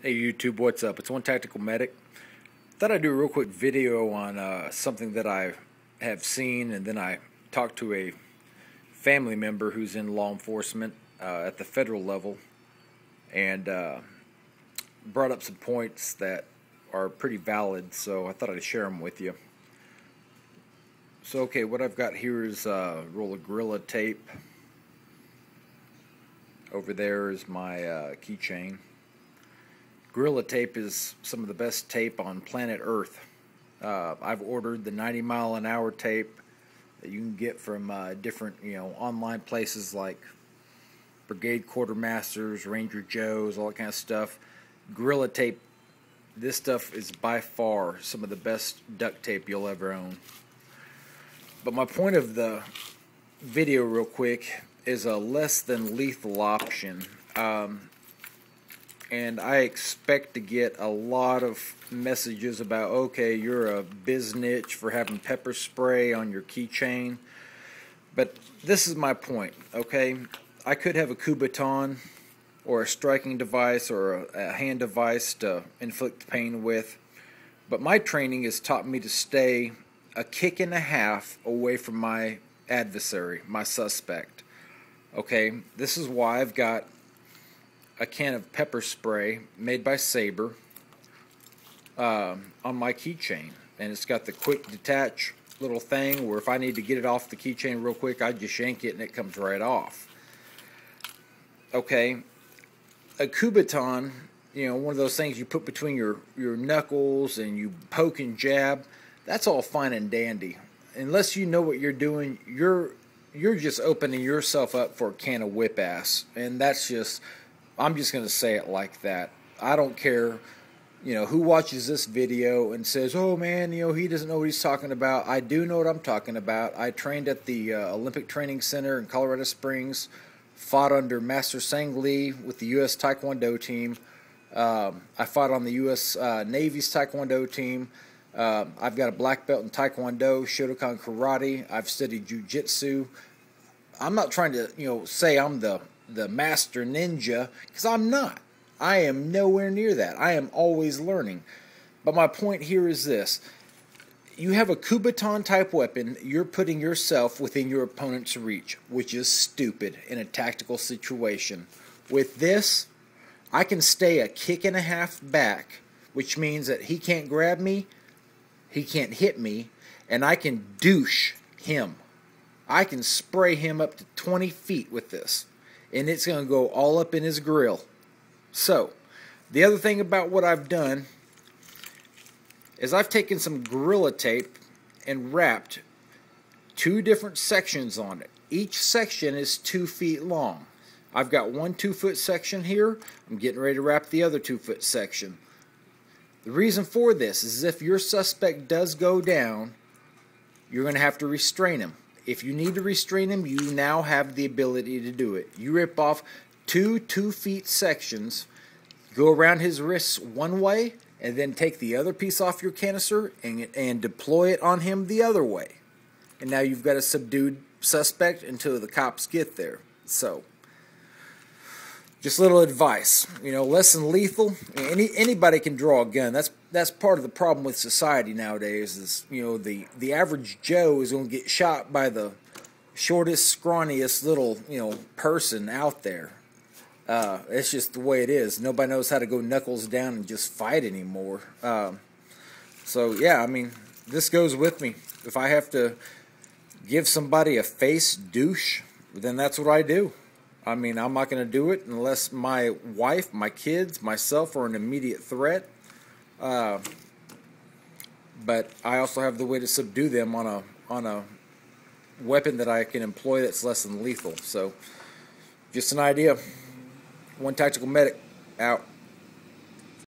Hey YouTube, what's up? It's One Tactical Medic. Thought I'd do a real quick video on something that I have seen, and then I talked to a family member who's in law enforcement at the federal level, and brought up some points that are pretty valid, so I thought I'd share them with you. So okay, what I've got here is a roll of Gorilla tape. Over there is my keychain. Gorilla tape is some of the best tape on planet Earth. I've ordered the 90-mile-an-hour tape that you can get from different, online places like Brigade Quartermasters, Ranger Joe's, all that kind of stuff. Gorilla tape, this stuff is by far some of the best duct tape you'll ever own. But my point of the video, real quick, is a less than lethal option. And I expect to get a lot of messages about, okay, you're a biznitch for having pepper spray on your keychain. But this is my point, okay? I could have a Kubaton or a striking device or a hand device to inflict pain with. But my training has taught me to stay a kick and a half away from my adversary, my suspect. Okay, this is why I've got a can of pepper spray made by Saber on my keychain, and it's got the quick detach little thing where if I need to get it off the keychain real quick, I just yank it and it comes right off. Okay, a Kubaton, one of those things you put between your knuckles and you poke and jab, that's all fine and dandy. Unless you know what you're doing, you're just opening yourself up for a can of whip ass, and that's just, I'm just going to say it like that. I don't care, who watches this video and says, oh man, he doesn't know what he's talking about. I do know what I'm talking about. I trained at the Olympic Training Center in Colorado Springs, fought under Master Sang Lee with the U.S. Taekwondo team. I fought on the U.S. Navy's Taekwondo team. I've got a black belt in Taekwondo, Shotokan Karate. I've studied Jiu-Jitsu. I'm not trying to, say I'm the master ninja, because I'm not. I am nowhere near that. I am always learning. But my point here is this. You have a Kubaton type weapon, you're putting yourself within your opponent's reach, which is stupid in a tactical situation. With this, I can stay a kick and a half back, which means that he can't grab me, he can't hit me, and I can douche him. I can spray him up to 20 feet with this, and it's going to go all up in his grill. So, the other thing about what I've done is I've taken some Gorilla tape and wrapped two different sections on it. Each section is 2 feet long. I've got one 2-foot section here. I'm getting ready to wrap the other 2-foot section. The reason for this is if your suspect does go down, you're going to have to restrain him. If you need to restrain him, you now have the ability to do it. You rip off two 2-foot sections, go around his wrists one way, and then take the other piece off your canister and deploy it on him the other way. And now you've got a subdued suspect until the cops get there. So, just a little advice, less than lethal. Anybody can draw a gun. That's part of the problem with society nowadays. Is the average Joe is going to get shot by the shortest, scrawniest little person out there. It's just the way it is. Nobody knows how to go knuckles down and just fight anymore. So yeah, this goes with me. If I have to give somebody a face douche, then that's what I do. I'm not going to do it unless my wife, my kids, myself are an immediate threat. But I also have the way to subdue them on a weapon that I can employ that's less than lethal. So, just an idea. One Tactical Medic, out.